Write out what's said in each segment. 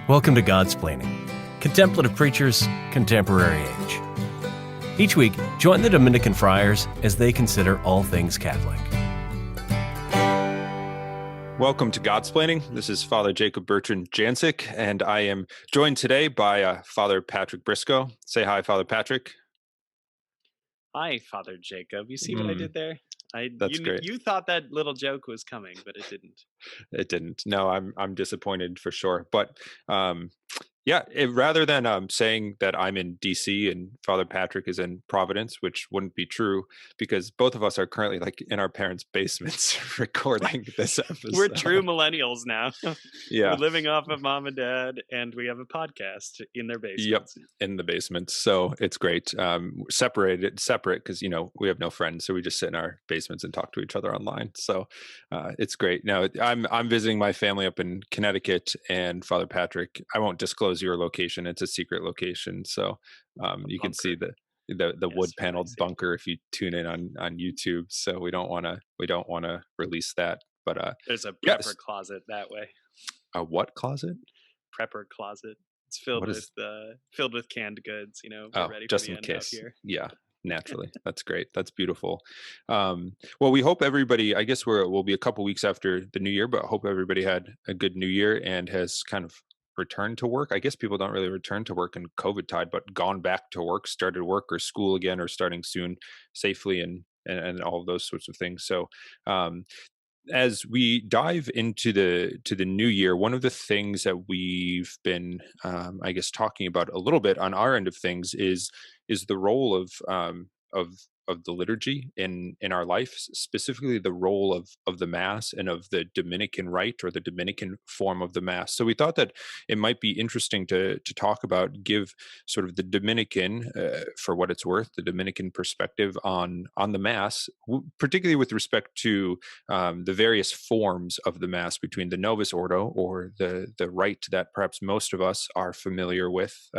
Welcome to Godsplaining, Contemplative Preachers, Contemporary Age. Each week, join the Dominican friars as they consider all things Catholic. Welcome to Godsplaining. This is Father Jacob Bertrand Janczyk, and I am joined today by Father Patrick Briscoe. Say hi, Father Patrick. Hi, Father Jacob. You see what I did there? That's great. You thought that little joke was coming, but it didn't. It didn't. No, I'm disappointed for sure. But rather than saying that I'm in DC and Father Patrick is in Providence, which wouldn't be true because both of us are currently like in our parents' basements recording this episode. We're true millennials now. Yeah, we're living off of mom and dad, and we have a podcast in their basements. Yep, in the basements. So it's great. Separate because we have no friends, so we just sit in our basements and talk to each other online. So it's great. Now I'm visiting my family up in Connecticut, and Father Patrick, I won't disclose your location. It's a secret location, so you can see the wood paneled bunker if you tune in on YouTube. So we don't want to release that. But there's a prepper closet that way. A what closet? Prepper closet. It's filled with canned goods. Ready just for the in end case. Out here. Yeah. Naturally. That's great. That's beautiful. Well, we hope everybody, I guess we'll be a couple weeks after the new year, but I hope everybody had a good new year and has kind of returned to work. I guess people don't really return to work in COVID tide, but gone back to work, started work or school again, or starting soon safely and all of those sorts of things. So, as we dive into the new year, one of the things that we've been, I guess, talking about a little bit on our end of things is the role of the liturgy in our life, specifically the role of the Mass and of the Dominican rite or the Dominican form of the Mass. So we thought that it might be interesting to talk about, give sort of the Dominican, for what it's worth, the Dominican perspective on the Mass, particularly with respect to the various forms of the Mass between the Novus Ordo, or the rite that perhaps most of us are familiar with,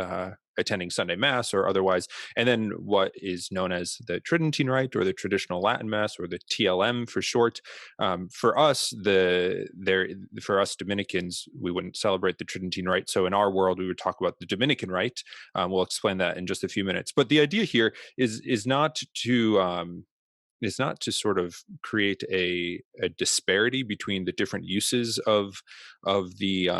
attending Sunday Mass or otherwise, and then what is known as the Tridentine Rite or the traditional Latin Mass, or the TLM for short. For us Dominicans, we wouldn't celebrate the Tridentine Rite. So in our world, we would talk about the Dominican Rite. We'll explain that in just a few minutes. But the idea here is not to sort of create a disparity between the different uses of the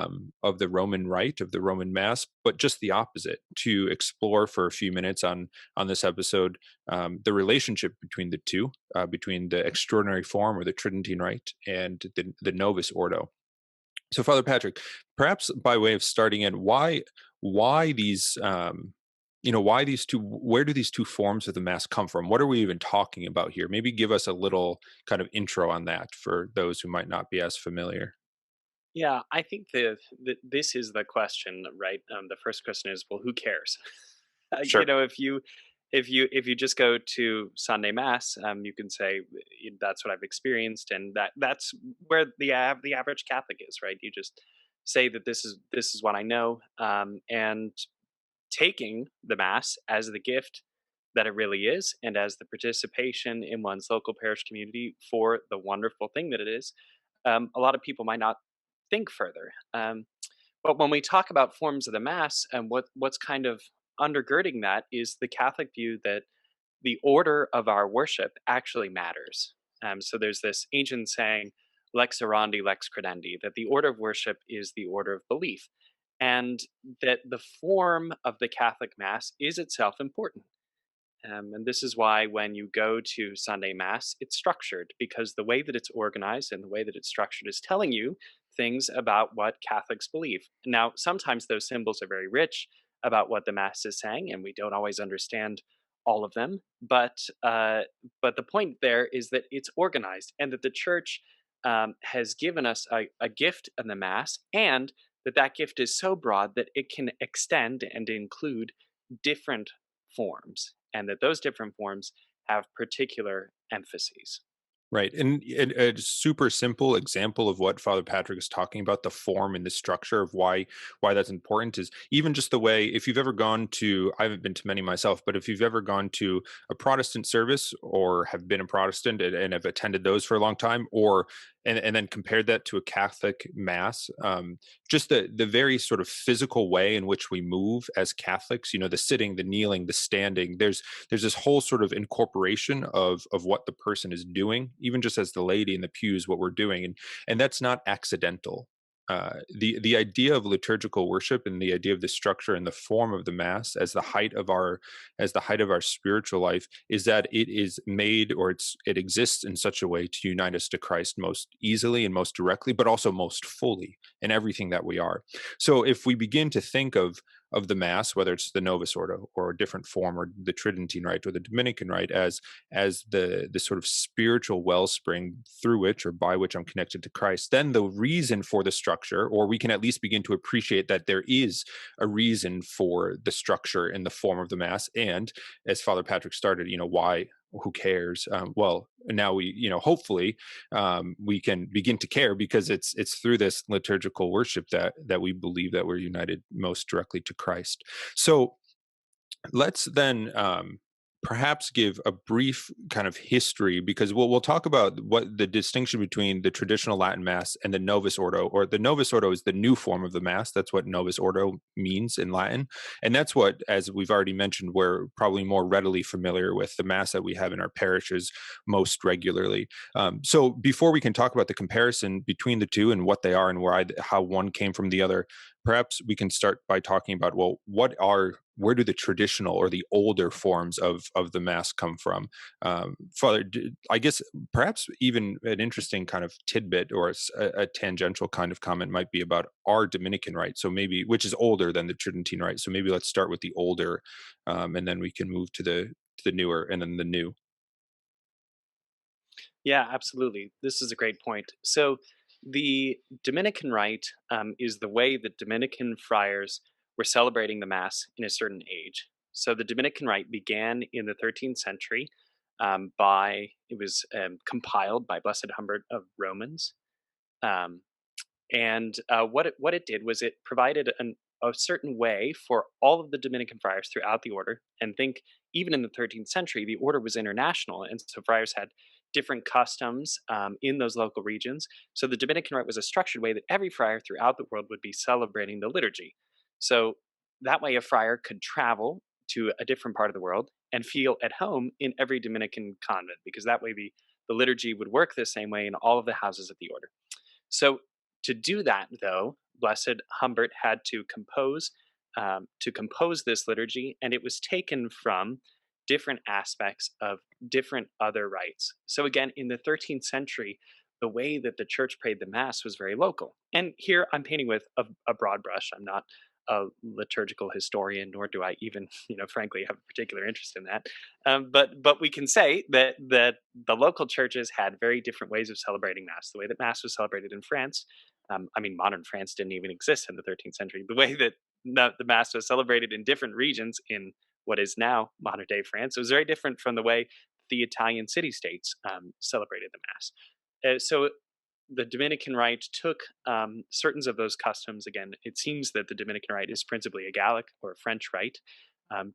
Roman Rite, of the Roman Mass, but just the opposite, to explore for a few minutes on this episode the relationship between the two, between the extraordinary form or the Tridentine Rite and the Novus Ordo. So, Father Patrick, perhaps by way of starting in, why these why these two? Where do these two forms of the Mass come from? What are we even talking about here? Maybe give us a little kind of intro on that for those who might not be as familiar. Yeah, I think that this is the question, right? The first question is, well, who cares? Sure. If you just go to Sunday Mass, you can say that's what I've experienced, and that's where the average Catholic is, right? You just say that this is what I know, and taking the Mass as the gift that it really is, and as the participation in one's local parish community for the wonderful thing that it is. A lot of people might not think further. But when we talk about forms of the Mass, and what's kind of undergirding that is the Catholic view that the order of our worship actually matters. So there's this ancient saying, lex orandi, lex credendi, that the order of worship is the order of belief, and that the form of the Catholic Mass is itself important. And this is why when you go to Sunday Mass, it's structured, because the way that it's organized and the way that it's structured is telling you things about what Catholics believe. Now, sometimes those symbols are very rich about what the Mass is saying, and we don't always understand all of them. But the point there is that it's organized, and that the Church has given us a gift in the Mass, and that gift is so broad that it can extend and include different forms, and that those different forms have particular emphases. Right. And a super simple example of what Father Patrick is talking about, the form and the structure of why that's important, is even just the way, if you've ever gone to, I haven't been to many myself, but if you've ever gone to a Protestant service or have been a Protestant and have attended those for a long time, or and then compared that to a Catholic mass, just the very sort of physical way in which we move as Catholics, the sitting, the kneeling, the standing, there's this whole sort of incorporation of what the person is doing, even just as the laity in the pews, what we're doing, and that's not accidental. The idea of liturgical worship and the idea of the structure and the form of the mass as the height of our spiritual life is that it is made, or it exists in such a way to unite us to Christ most easily and most directly, but also most fully in everything that we are. So if we begin to think of the mass, whether it's the Novus Ordo or a different form, or the Tridentine Rite or the Dominican Rite, as the sort of spiritual wellspring through which or by which I'm connected to Christ, then the reason for the structure, or we can at least begin to appreciate that there is a reason for the structure in the form of the mass. And as Father Patrick started, why? Who cares? Well, now we, hopefully, we can begin to care, because it's through this liturgical worship that we believe that we're united most directly to Christ. So let's then perhaps give a brief kind of history, because we'll talk about what the distinction between the traditional Latin Mass and the Novus Ordo, or the Novus Ordo is the new form of the Mass. That's what Novus Ordo means in Latin. And that's what, as we've already mentioned, we're probably more readily familiar with, the Mass that we have in our parishes most regularly. So before we can talk about the comparison between the two and what they are and how one came from the other, perhaps we can start by talking about, well, where do the traditional or the older forms of the Mass come from? Father, I guess perhaps even an interesting kind of tidbit, or a tangential kind of comment might be about our Dominican Rite, so maybe, which is older than the Tridentine Rite. So maybe let's start with the older, and then we can move to the newer, and then the new. Yeah, absolutely. This is a great point. So the Dominican Rite is the way that Dominican friars were celebrating the Mass in a certain age. So the Dominican Rite began in the 13th century it was compiled by Blessed Humbert of Romans. Um, what it did was it provided a certain way for all of the Dominican friars throughout the order. And think, even in the 13th century, the order was international, and so friars had different customs in those local regions. So the Dominican Rite was a structured way that every friar throughout the world would be celebrating the liturgy. So that way, a friar could travel to a different part of the world and feel at home in every Dominican convent, because that way the liturgy would work the same way in all of the houses of the order. So to do that, though, Blessed Humbert had to compose this liturgy, and it was taken from different aspects of different other rites. So again, in the 13th century, the way that the church prayed the Mass was very local. And here I'm painting with a broad brush. I'm not a liturgical historian, nor do I even, frankly, have a particular interest in that. But we can say that the local churches had very different ways of celebrating Mass. The way that Mass was celebrated in France, modern France didn't even exist in the 13th century. The way that the Mass was celebrated in different regions in what is now modern day France, it was very different from the way the Italian city-states celebrated the Mass. So the Dominican Rite took certain of those customs. Again, it seems that the Dominican Rite is principally a Gallic or a French rite.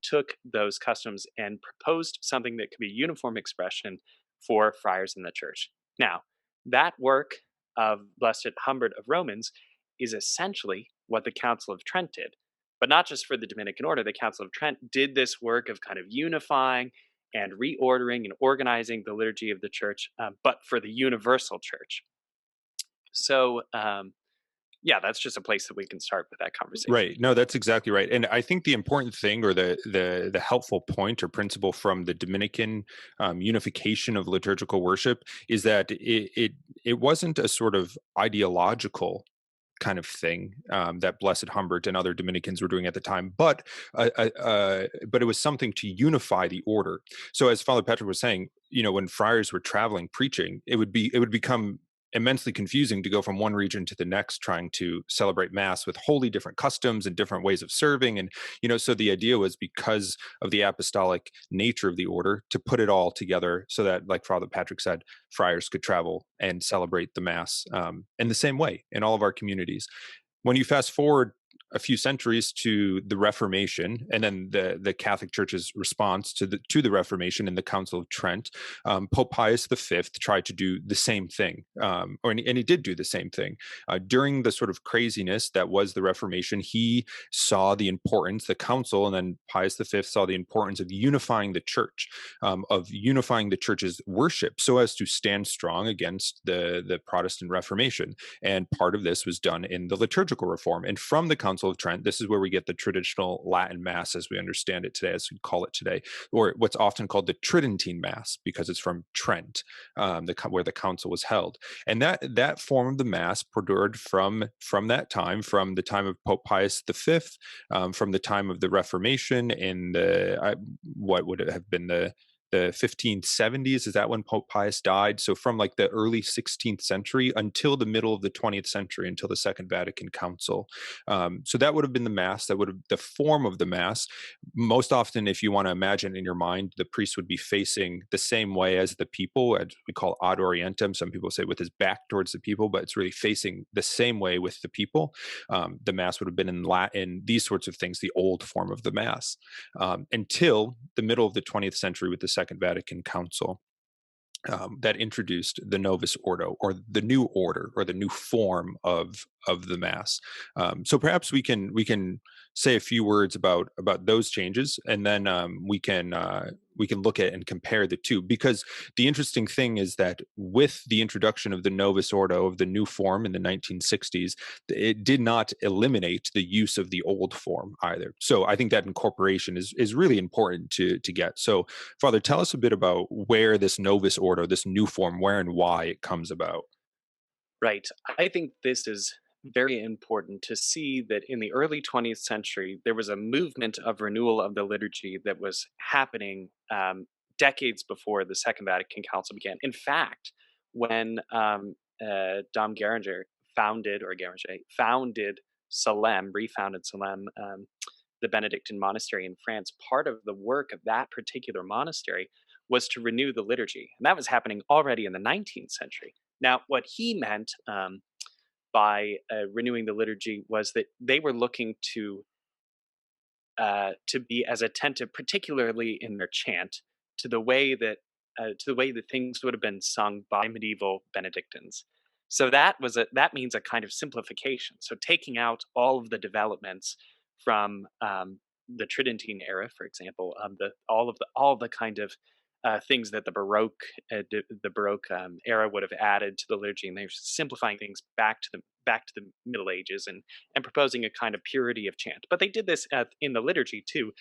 Took those customs and proposed something that could be uniform expression for friars in the church. Now, that work of Blessed Humbert of Romans is essentially what the Council of Trent did. But not just for the Dominican order, the Council of Trent did this work of kind of unifying and reordering and organizing the liturgy of the church, but for the universal church. So, that's just a place that we can start with that conversation. Right. No, that's exactly right. And I think the important thing, or the helpful point or principle from the Dominican unification of liturgical worship, is that it wasn't a sort of ideological kind of thing that Blessed Humbert and other Dominicans were doing at the time, but it was something to unify the order. So as Father Patrick was saying, when friars were traveling preaching, it would become immensely confusing to go from one region to the next trying to celebrate Mass with wholly different customs and different ways of serving. And so the idea was, because of the apostolic nature of the order, to put it all together so that, like Father Patrick said, friars could travel and celebrate the Mass in the same way in all of our communities. When you fast forward a few centuries to the Reformation, and then the Catholic Church's response to the Reformation in the Council of Trent, Pope Pius V tried to do the same thing, and he did do the same thing. During the sort of craziness that was the Reformation, he saw the importance, the Council, and then Pius V saw the importance of unifying the Church, of unifying the Church's worship, so as to stand strong against the Protestant Reformation. And part of this was done in the liturgical reform. And from the Council of Trent, this is where we get the traditional Latin Mass as we understand it today, as we call it today, or what's often called the Tridentine Mass, because it's from Trent, where the council was held. And that form of the Mass perdured from that time, from the time of Pope Pius V, from the time of the Reformation in what would it have been, the 1570s. Is that when Pope Pius died? So from like the early 16th century until the middle of the 20th century, until the Second Vatican Council. So that would have been the Mass. That would have the form of the Mass. Most often, if you want to imagine in your mind, the priest would be facing the same way as the people, as we call ad orientem. Some people say with his back towards the people, but it's really facing the same way with the people. The Mass would have been in Latin, these sorts of things, the old form of the Mass, until the middle of the 20th century with the Second Vatican Council, that introduced the Novus Ordo, or the new order, or the new form of the Mass. So perhaps we can say a few words about those changes, and then we can look at and compare the two. Because the interesting thing is that with the introduction of the Novus Ordo, of the new form in the 1960s, it did not eliminate the use of the old form either. So I think that incorporation is really important to get. So, Father, tell us a bit about where this Novus Ordo, this new form, where and why it comes about. Right. I think this is very important to see that in the early 20th century, there was a movement of renewal of the liturgy that was happening decades before the Second Vatican Council began. In fact, when Dom Guéranger founded Salem, refounded Salem, the Benedictine monastery in France, part of the work of that particular monastery was to renew the liturgy. And that was happening already in the 19th century. Now, what he meant by renewing the liturgy was that they were looking to be as attentive, particularly in their chant, to the way that things would have been sung by medieval Benedictines. So that means a kind of simplification. So taking out all of the developments from the Tridentine era, for example, all of the kind of things that the Baroque era would have added to the liturgy, and they're simplifying things back to the Middle Ages, and proposing a kind of purity of chant. But they did this in the liturgy too,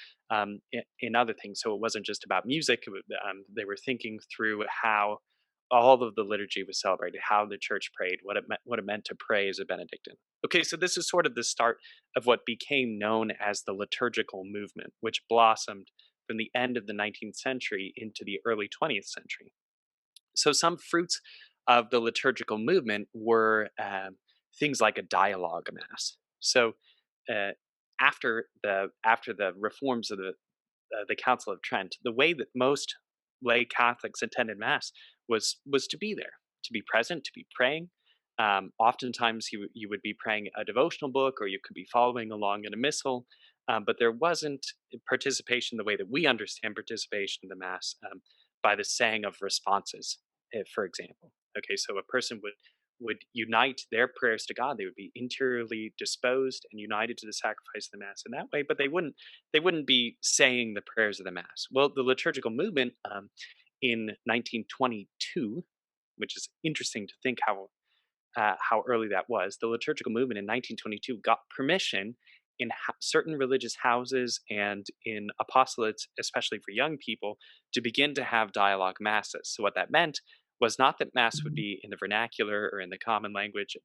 in other things. So it wasn't just about music. They were thinking through how all of the liturgy was celebrated, how the church prayed, what it meant to pray as a Benedictine. Okay, so this is sort of the start of what became known as the liturgical movement, which blossomed from the end of the 19th century into the early 20th century. So some fruits of the liturgical movement were things like a dialogue mass. So after the reforms of the Council of Trent, the way that most lay Catholics attended Mass was to be there, to be present, to be praying. Oftentimes you would be praying a devotional book, or you could be following along in a missal, but there wasn't participation the way that we understand participation in the Mass, by the saying of responses, for example. Okay, so a person would unite their prayers to God. They would be interiorly disposed and united to the sacrifice of the Mass in that way, but they wouldn't be saying the prayers of the Mass. Well, the liturgical movement in 1922, which is interesting to think how early that was. The liturgical movement in 1922 got permission in certain religious houses and in apostolates, especially for young people, to begin to have dialogue masses. So what that meant was not that Mass would be in the vernacular or in the common language,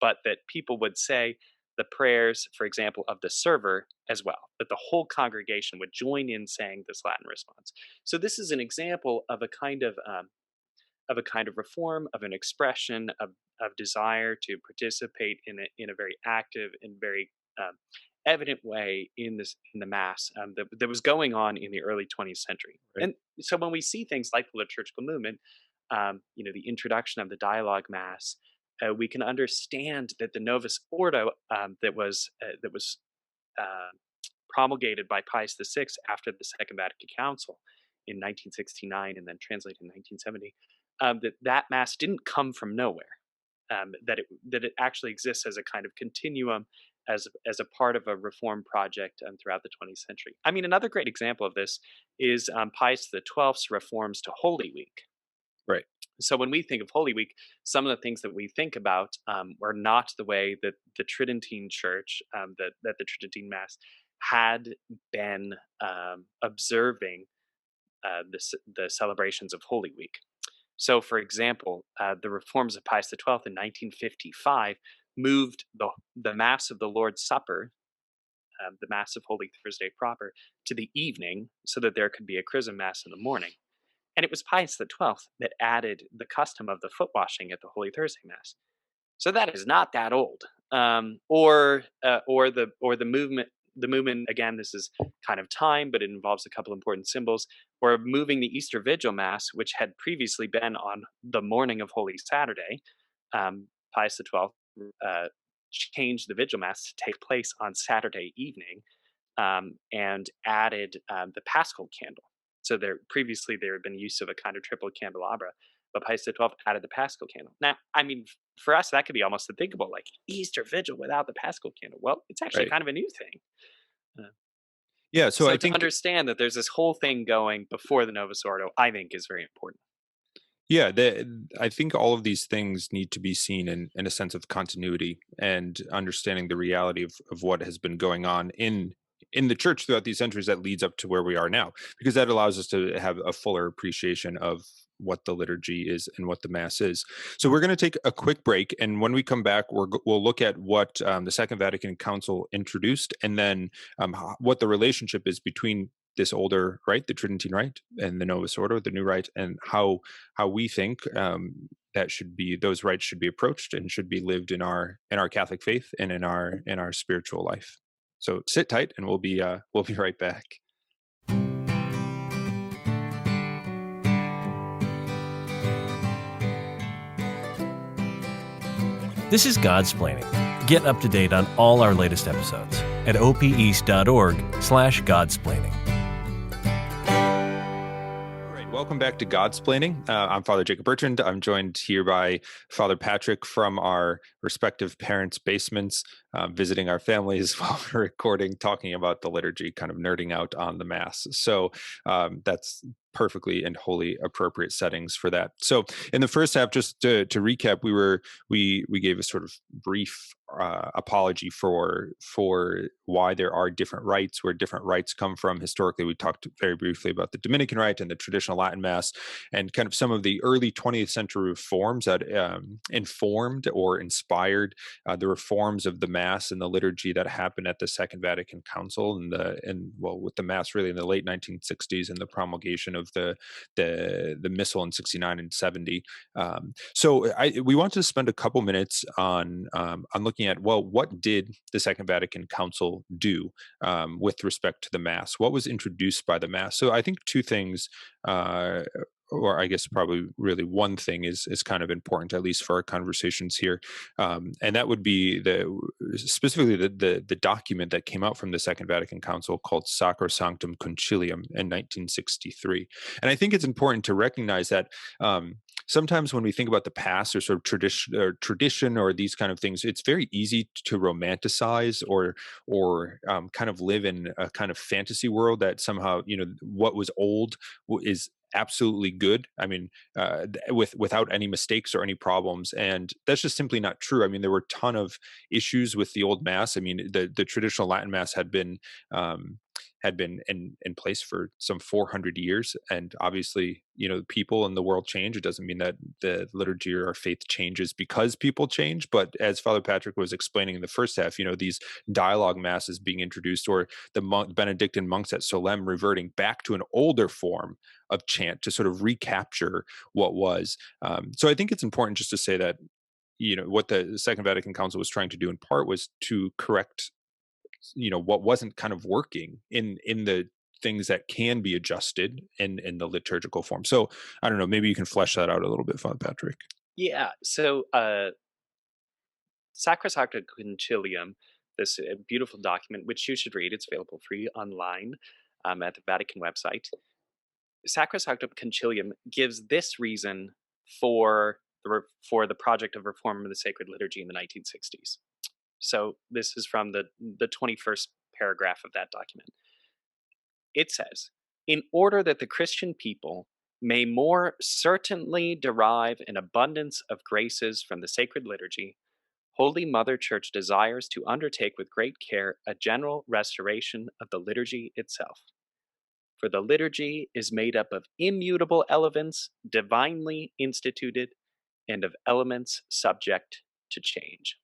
but that people would say the prayers, for example, of the server as well, that the whole congregation would join in saying this Latin response. So this is an example of a kind of reform, of an expression of desire to participate in a very active and very evident way in the Mass, that was going on in the early 20th century. Right. And so when we see things like the liturgical movement, the introduction of the dialogue Mass, we can understand that the Novus Ordo that was promulgated by Pius VI after the Second Vatican Council in 1969 and then translated in 1970, that Mass didn't come from nowhere. That it actually exists as a kind of continuum, as a part of a reform project throughout the 20th century. I mean, another great example of this is Pius XII's reforms to Holy Week. Right. So when we think of Holy Week, some of the things that we think about are not the way that the Tridentine Church, that the Tridentine Mass had been observing the celebrations of Holy Week. So, for example, the reforms of Pius XII in 1955 moved the Mass of the Lord's Supper, the Mass of Holy Thursday proper, to the evening so that there could be a Chrism Mass in the morning. And it was Pius XII that added the custom of the foot washing at the Holy Thursday Mass. So that is not that old. Or the movement. The movement, again, this is kind of time, but it involves a couple important symbols. Or moving the Easter Vigil Mass, which had previously been on the morning of Holy Saturday. Pius XII changed the Vigil Mass to take place on Saturday evening, and added the Paschal candle. So previously there had been use of a kind of triple candelabra, but Pius XII added the Paschal candle. Now, I mean, for us, that could be almost unthinkable, like Easter Vigil without the Paschal candle. Well, it's actually Right. kind of a new thing. Yeah. So I to think understand that there's this whole thing going before the Novus Ordo, I think, is very important. Yeah, I think all of these things need to be seen in a sense of continuity and understanding the reality of what has been going on in the church throughout these centuries that leads up to where we are now, because that allows us to have a fuller appreciation of what the liturgy is and what the Mass is. So we're going to take a quick break, and when we come back, we'll look at what the Second Vatican Council introduced, and then what the relationship is between this older rite, the Tridentine Rite, and the Novus Ordo, the new rite, and how we think those rites should be approached and should be lived in our Catholic faith and in our spiritual life. So sit tight, and we'll be right back. This is Godsplaining. Get up to date on all our latest episodes at opeast.org/Godsplaining. Welcome back to Godsplaining. I'm Father Jacob Bertrand. I'm joined here by Father Patrick from our respective parents' basements, visiting our families while we're recording, talking about the liturgy, kind of nerding out on the Mass. So that's perfectly and wholly appropriate settings for that. So in the first half, just to recap, we gave a sort of brief apology for why there are different rites, where different rites come from. Historically, we talked very briefly about the Dominican Rite and the traditional Latin Mass, and kind of some of the early 20th century reforms that informed or inspired the reforms of the Mass and the liturgy that happened at the Second Vatican Council with the Mass really in the late 1960s and the promulgation of the Missal in 69 and 70. So we want to spend a couple minutes on looking at, well, what did the Second Vatican Council do with respect to the Mass? What was introduced by the Mass? So I think two things, or I guess probably really one thing is kind of important, at least for our conversations here, and that would be specifically the document that came out from the Second Vatican Council called Sacrosanctum Concilium in 1963. And I think it's important to recognize that sometimes when we think about the past or sort of tradition or these kind of things, it's very easy to romanticize or kind of live in a kind of fantasy world that somehow, what was old is absolutely good. I mean, without any mistakes or any problems, and that's just simply not true. I mean, there were a ton of issues with the old Mass. I mean, the traditional Latin Mass had been in place for some 400 years, and obviously, people in the world change. It doesn't mean that the liturgy or our faith changes because people change. But as Father Patrick was explaining in the first half, these dialogue masses being introduced, or the Benedictine monks at Solem reverting back to an older form of chant to sort of recapture what was. So I think it's important just to say that, what the Second Vatican Council was trying to do in part was to correct, what wasn't kind of working in the things that can be adjusted in the liturgical form. So I don't know, maybe you can flesh that out a little bit, Father Patrick. Yeah. So Sacrosanctum Concilium this beautiful document, which you should read. It's available free online at the Vatican website. Sacrosanctum Concilium gives this reason for for the project of reform of the sacred liturgy in the 1960s. So this is from the 21st paragraph of that document. It says, in order that the Christian people may more certainly derive an abundance of graces from the sacred liturgy, Holy Mother Church desires to undertake with great care a general restoration of the liturgy itself. For the liturgy is made up of immutable elements divinely instituted and of elements subject to change.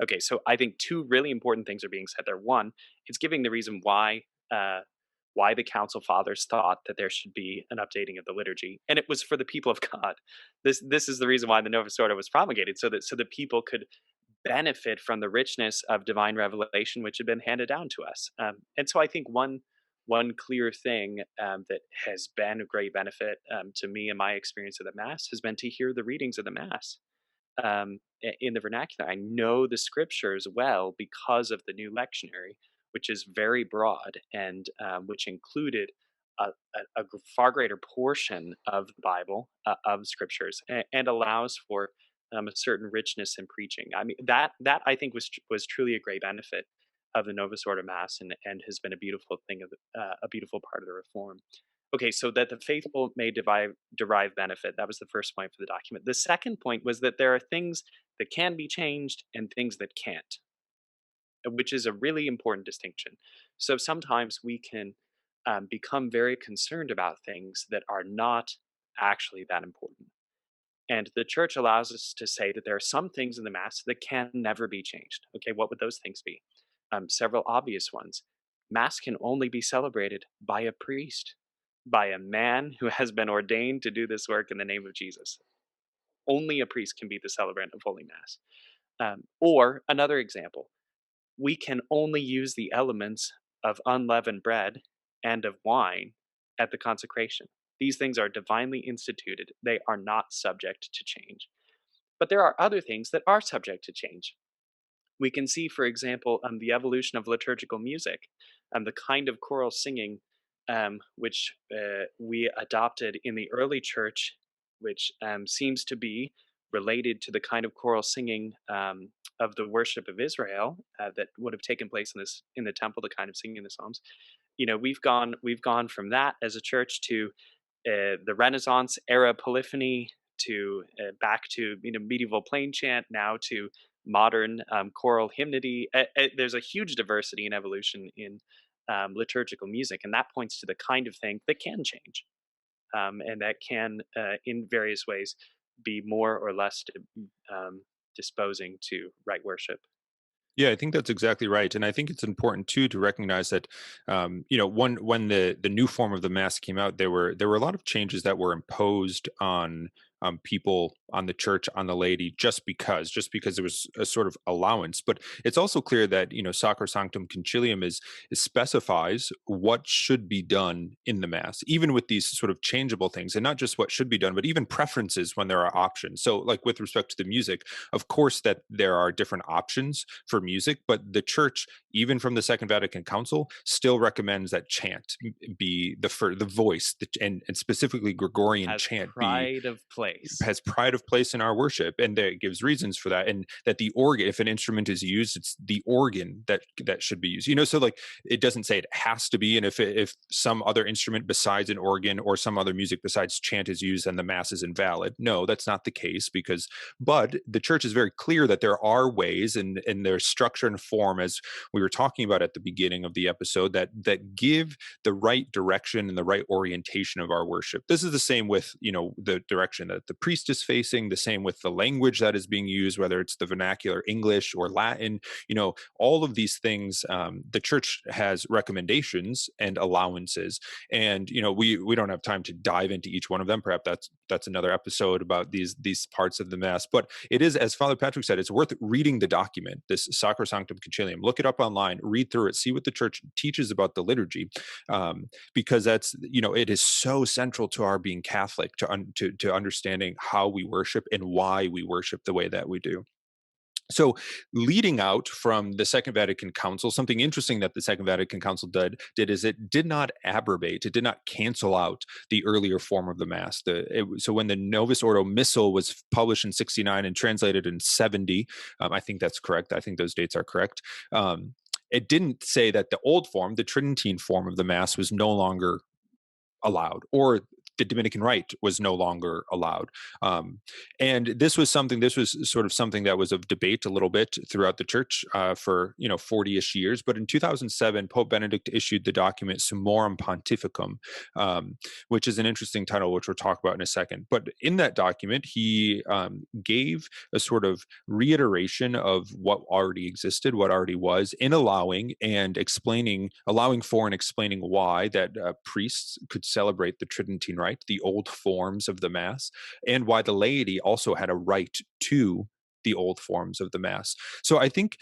Okay, so I think two really important things are being said there. One, it's giving the reason why the council fathers thought that there should be an updating of the liturgy, and it was for the people of God. This is the reason why the Novus Ordo was promulgated, so that people could benefit from the richness of divine revelation which had been handed down to us. And so I think one clear thing that has been a great benefit to me in my experience of the Mass has been to hear the readings of the Mass in the vernacular. I know the scriptures well because of the new lectionary, which is very broad and which included a far greater portion of the Bible, of scriptures, and allows for a certain richness in preaching. I mean, that I think was truly a great benefit of the Novus Ordo Mass, and has been a beautiful thing of a beautiful part of the Reform. Okay, so that the faithful may derive benefit. That was the first point for the document. The second point was that there are things that can be changed and things that can't, which is a really important distinction. So sometimes we can become very concerned about things that are not actually that important. And the church allows us to say that there are some things in the Mass that can never be changed. Okay, what would those things be? Several obvious ones. Mass can only be celebrated by a priest, by a man who has been ordained to do this work in the name of Jesus. Only a priest can be the celebrant of Holy Mass. Or another example, we can only use the elements of unleavened bread and of wine at the consecration. These things are divinely instituted. They are not subject to change. But there are other things that are subject to change. We can see, for example, the evolution of liturgical music and the kind of choral singing which we adopted in the early church, which seems to be related to the kind of choral singing of the worship of Israel that would have taken place in the temple, the kind of singing the Psalms. You know, we've gone from that as a church to the Renaissance era polyphony, to back to medieval plain chant, now to modern choral hymnody. There's a huge diversity and evolution in liturgical music, and that points to the kind of thing that can change, and that can, in various ways, be more or less disposing to right worship. Yeah, I think that's exactly right, and I think it's important too to recognize that, when the new form of the Mass came out, there were a lot of changes that were imposed on people, on the church, on the laity, just because it was a sort of allowance. But it's also clear that Sacrosanctum Concilium is specifies what should be done in the Mass, even with these sort of changeable things, and not just what should be done, but even preferences when there are options. So, like with respect to the music, of course, that there are different options for music, but the church, even from the Second Vatican Council, still recommends that chant be the voice, and specifically Gregorian Has chant pride of place. has pride of place in our worship, and that gives reasons for that, and that the organ, if an instrument is used, it's the organ that should be used. So like it doesn't say it has to be, and if some other instrument besides an organ or some other music besides chant is used, then the Mass is invalid. No, that's not the case, but the church is very clear that there are ways, and there's structure and form, as we were talking about at the beginning of the episode, that give the right direction and the right orientation of our worship. This is the same with the direction that the priest is facing, the same with the language that is being used, whether it's the vernacular English or Latin. All of these things, the church has recommendations and allowances, and we don't have time to dive into each one of them. Perhaps that's another episode about these parts of the Mass. But it is, as Father Patrick said, it's worth reading the document, this Sacrosanctum Concilium. Look it up online, read through it, see what the church teaches about the liturgy, because that's it is so central to our being Catholic, to understanding how we worship and why we worship the way that we do. So, leading out from the Second Vatican Council, something interesting that the Second Vatican Council did is it did not abrogate, it did not cancel out the earlier form of the Mass. So, when the Novus Ordo Missal was published in 69 and translated in 70, I think that's correct. I think those dates are correct. It didn't say that the old form, the Tridentine form of the Mass, was no longer allowed, or the Dominican rite was no longer allowed. And this was sort of something that was of debate a little bit throughout the church for 40-ish years. But in 2007, Pope Benedict issued the document Summorum Pontificum, which is an interesting title, which we'll talk about in a second. But in that document, he gave a sort of reiteration of what already existed, what already was, in allowing for and explaining why that priests could celebrate the Tridentine rite, the old forms of the Mass, and why the laity also had a right to the old forms of the Mass. So I think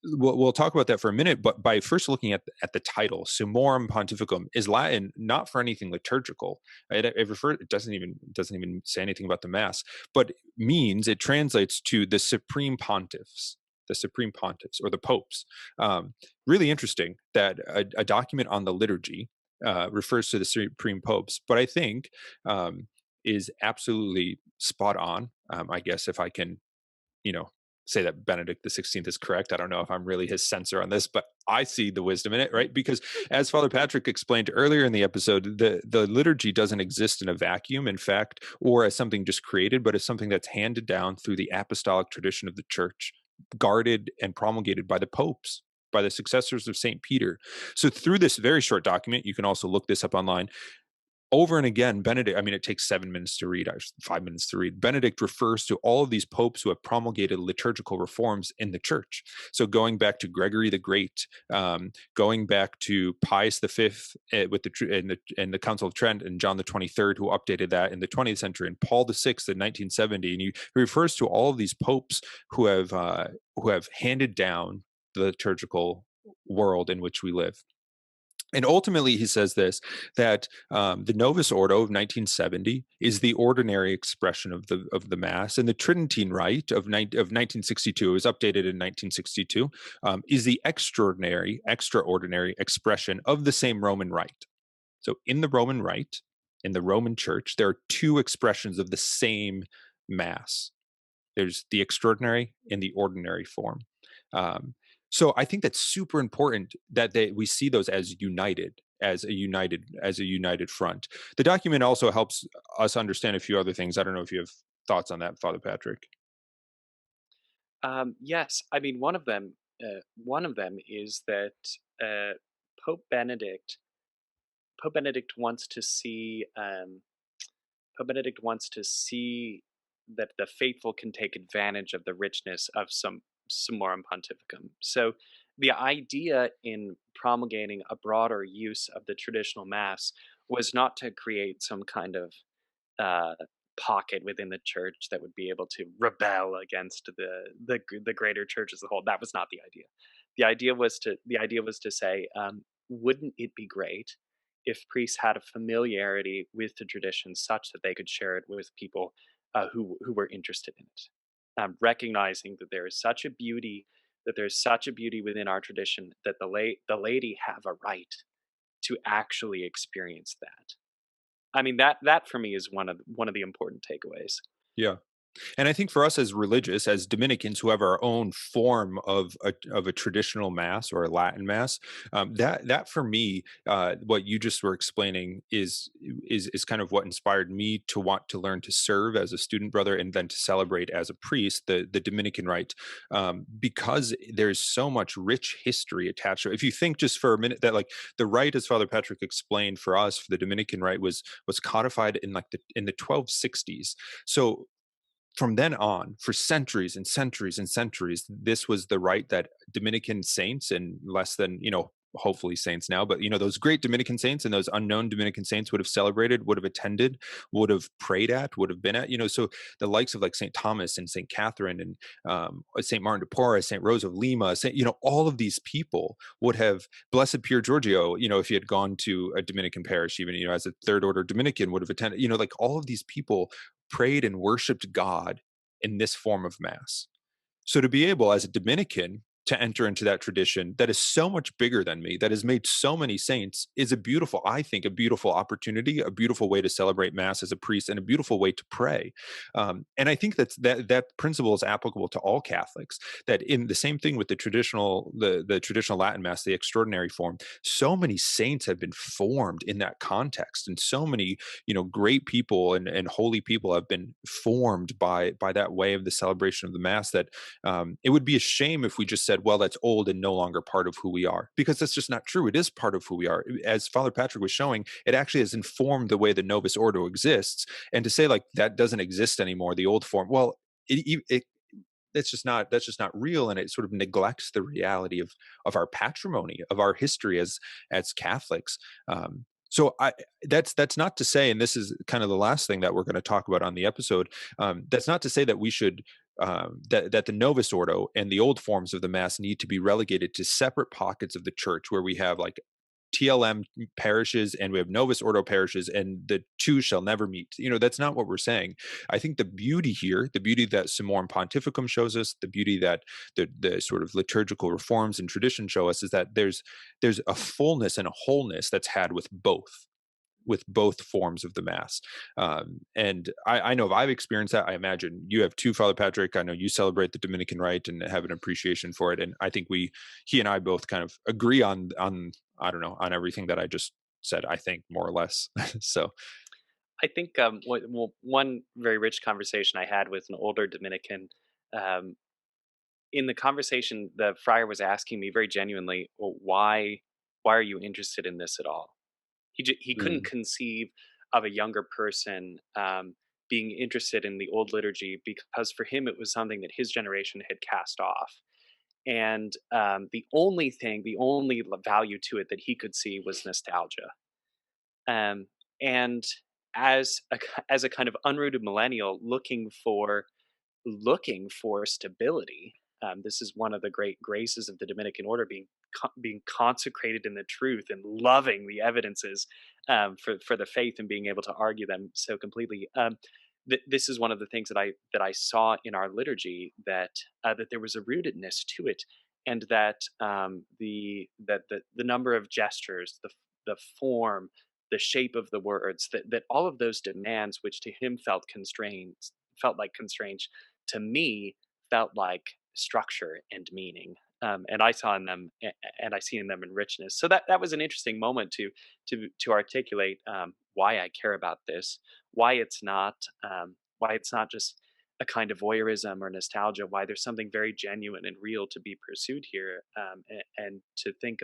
we'll talk about that for a minute, but by first looking at the title, Summorum Pontificum is Latin, not for anything liturgical. It doesn't even say anything about the Mass, but it translates to the supreme pontiffs. The supreme pontiffs, or the popes. Really interesting that a document on the liturgy refers to the supreme popes, but I think is absolutely spot on. I guess if I can, say that Benedict the 16th is correct. I don't know if I'm really his censor on this, but I see the wisdom in it, right? Because as Father Patrick explained earlier in the episode, the liturgy doesn't exist in a vacuum, in fact, or as something just created, but as something that's handed down through the apostolic tradition of the church, guarded and promulgated by the popes, by the successors of St. Peter. So through this very short document, you can also look this up online, over and again, Benedict, it takes 7 minutes to read, 5 minutes to read. Benedict refers to all of these popes who have promulgated liturgical reforms in the church. So going back to Gregory the Great, going back to Pius V with the Council of Trent, and John the 23rd, who updated that in the 20th century, and Paul VI in 1970. And he refers to all of these popes who have handed down the liturgical world in which we live. And ultimately, he says that the Novus Ordo of 1970 is the ordinary expression of the Mass, and the Tridentine Rite of 1962, it was updated in 1962, is the extraordinary expression of the same Roman Rite. So in the Roman Rite, in the Roman Church, there are two expressions of the same Mass. There's the extraordinary and the ordinary form. So I think that's super important that we see those as a united front. The document also helps us understand a few other things. I don't know if you have thoughts on that, Father Patrick. Yes, one of them is that Pope Benedict wants to see that the faithful can take advantage of the richness of some Summorum Pontificum. So the idea in promulgating a broader use of the traditional Mass was not to create some kind of pocket within the church that would be able to rebel against the greater church as a whole. That was not the idea. The idea was to say, wouldn't it be great if priests had a familiarity with the tradition such that they could share it with people who were interested in it, recognizing that there's such a beauty within our tradition that the laity have a right to actually experience that. That for me is one of the important takeaways. Yeah. And I think for us as religious, as Dominicans who have our own form of a traditional Mass or a Latin Mass, that for me, what you just were explaining is kind of what inspired me to want to learn to serve as a student brother and then to celebrate as a priest the Dominican rite, because there's so much rich history attached to it. If you think just for a minute that like the rite, as Father Patrick explained for us, for the Dominican rite was codified in the 1260s. So from then on, for centuries and centuries and centuries, this was the rite that Dominican saints, and less than, hopefully saints now, but those great Dominican saints and those unknown Dominican saints would have celebrated, would have attended, would have prayed at, would have been at. So the likes of like St. Thomas and St. Catherine and St. Martin de Porres, St. Rose of Lima, all of these people would have, Blessed Pier Giorgio, if he had gone to a Dominican parish, even as a third order Dominican, would have attended. Like all of these people prayed and worshiped God in this form of Mass. So to be able, as a Dominican, to enter into that tradition that is so much bigger than me, that has made so many saints, is a beautiful, I think, a beautiful opportunity, a beautiful way to celebrate Mass as a priest, and a beautiful way to pray. And I think that principle is applicable to all Catholics. That in the same thing with the traditional Latin Mass, the extraordinary form, so many saints have been formed in that context, and so many great people and holy people have been formed by that way of the celebration of the Mass, that it would be a shame if we just said, well, that's old and no longer part of who we are, because that's just not true. It is part of who we are. As Father Patrick was showing, it actually has informed the way the Novus Ordo exists. And to say like that doesn't exist anymore, the old form, well, that's just not real, and it sort of neglects the reality of our patrimony, of our history as Catholics. So that's not to say, and this is kind of the last thing that we're going to talk about on the episode. That's not to say that we should that the Novus Ordo and the old forms of the Mass need to be relegated to separate pockets of the church, where we have like TLM parishes and we have Novus Ordo parishes, and the two shall never meet. That's not what we're saying. I think the beauty here, the beauty that Summorum Pontificum shows us, the beauty that the sort of liturgical reforms and tradition show us, is that there's a fullness and a wholeness that's had with both forms of the Mass. And I know if I've experienced that. I imagine you have too, Father Patrick. I know you celebrate the Dominican rite and have an appreciation for it. And I think he and I both kind of agree on I don't know, on everything that I just said, I think, more or less. So, I think one very rich conversation I had with an older Dominican. Um, in the conversation, the friar was asking me very genuinely, well, why are you interested in this at all? He couldn't mm, conceive of a younger person being interested in the old liturgy, because for him it was something that his generation had cast off. And the only value to it that he could see was nostalgia. And as a kind of unrooted millennial looking for stability. This is one of the great graces of the Dominican order, being consecrated in the truth and loving the evidences for the faith and being able to argue them so completely. This is one of the things that I saw in our liturgy, that there was a rootedness to it, and that the number of gestures, the form, the shape of the words, that all of those demands, which to him felt like constraints, to me felt like structure and meaning. And I saw in them, and I see in them in richness. So that was an interesting moment to articulate why I care about this, why it's not why it's not just a kind of voyeurism or nostalgia, why there's something very genuine and real to be pursued here, and to think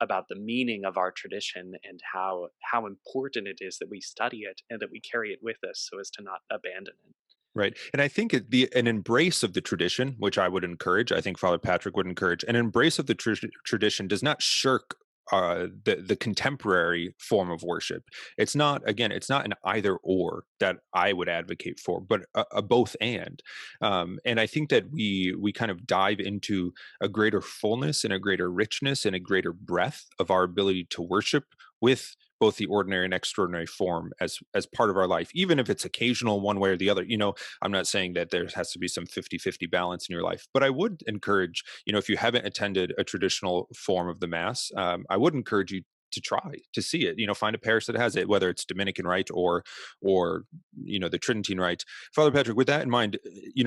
about the meaning of our tradition, and how important it is that we study it and that we carry it with us so as to not abandon it. right. And I think an embrace of the tradition, which I would encourage, I think Father Patrick would encourage, an embrace of the tradition does not shirk the contemporary form of worship. It's not an either or that I would advocate for, but a both and. And I think that we kind of dive into a greater fullness and a greater richness and a greater breadth of our ability to worship with both the ordinary and extraordinary form as part of our life, even if it's occasional one way or the other. I'm not saying that there has to be some 50-50 balance in your life, but I would encourage, if you haven't attended a traditional form of the Mass, I would encourage you to try to see it. Find a parish that has it, whether it's Dominican rite or the Tridentine rite. Father Patrick, with that in mind,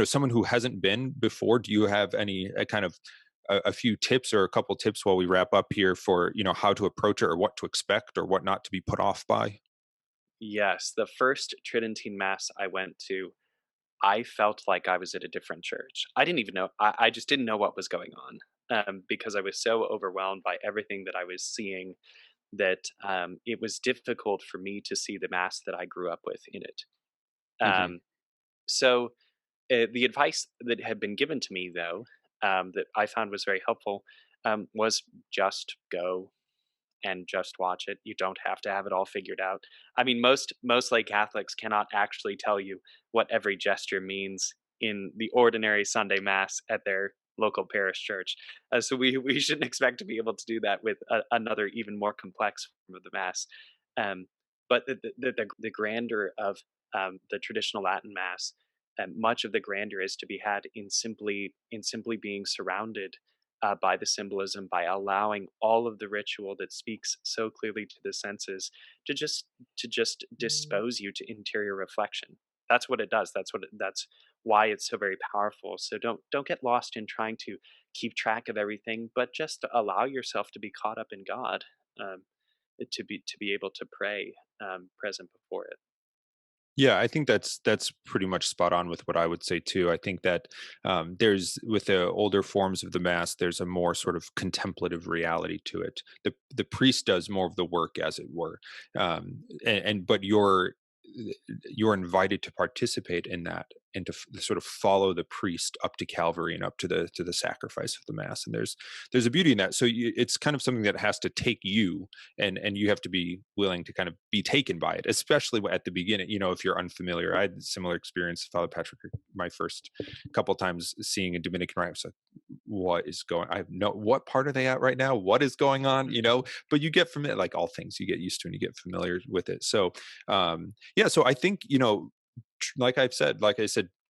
someone who hasn't been before, do you have any kind of a few tips or a couple tips while we wrap up here for how to approach it, or what to expect, or what not to be put off by? Yes, the first Tridentine Mass I went to, I felt like I was at a different church. I didn't even know. I just didn't know what was going on, because I was so overwhelmed by everything that I was seeing, that it was difficult for me to see the Mass that I grew up with in it. Hmm. Um, so the advice that had been given to me, though, that I found was very helpful, was just go and just watch it. You don't have to have it all figured out. I mean, most lay Catholics cannot actually tell you what every gesture means in the ordinary Sunday Mass at their local parish church. So we shouldn't expect to be able to do that with another even more complex form of the Mass. Um, but the grandeur of the traditional Latin Mass much of the grandeur is to be had in simply being surrounded by the symbolism, by allowing all of the ritual that speaks so clearly to the senses to just dispose you to interior reflection. That's what it does. That's why it's so very powerful. So don't get lost in trying to keep track of everything, but just allow yourself to be caught up in God, um, to be able to pray present before it. Yeah, I think that's pretty much spot on with what I would say too. I think that there's with the older forms of the mass, there's a more sort of contemplative reality to it. The priest does more of the work, as it were, and but you're invited to participate in that and to sort of follow the priest up to Calvary and up to the sacrifice of the mass. And there's a beauty in that. So it's kind of something that has to take you, and you have to be willing to kind of be taken by it, especially at the beginning. If you're unfamiliar, I had a similar experience, Father Patrick, my first couple of times seeing a Dominican rite. I was like, what is going? I have what part are they at right now? What is going on? But you get familiar, like all things, you get used to and you get familiar with it. So yeah, so I think, like I said,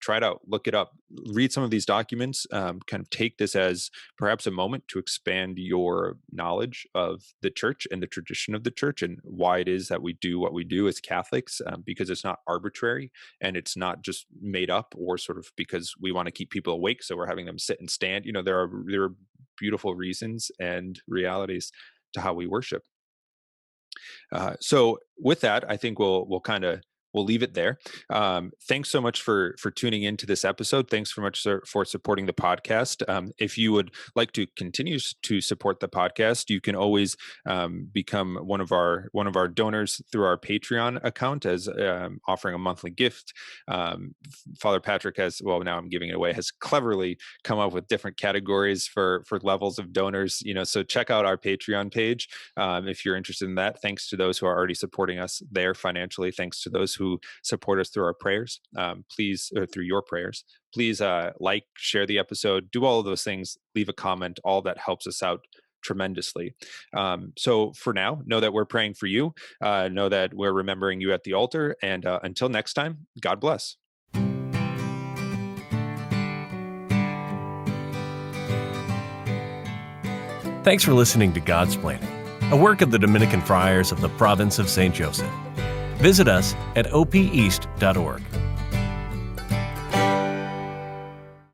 try it out, look it up, read some of these documents, kind of take this as perhaps a moment to expand your knowledge of the church and the tradition of the church and why it is that we do what we do as Catholics, because it's not arbitrary and it's not just made up or sort of because we want to keep people awake, so we're having them sit and stand. There are beautiful reasons and realities to how we worship. So with that, I think we'll leave it there. Thanks so much for tuning into this episode. Thanks so much for supporting the podcast. If you would like to continue to support the podcast, you can always become one of our donors through our Patreon account, as offering a monthly gift. Father Patrick now I'm giving it away, has cleverly come up with different categories for levels of donors. So check out our Patreon page if you're interested in that. Thanks to those who are already supporting us there financially. Thanks to those who support us through our prayers, through your prayers. Please share the episode, do all of those things, leave a comment. All that helps us out tremendously. So for now, know that we're praying for you, know that we're remembering you at the altar, and until next time, God bless. Thanks for listening to Godsplaining, a work of the Dominican Friars of the Province of St. Joseph. Visit us at opeast.org.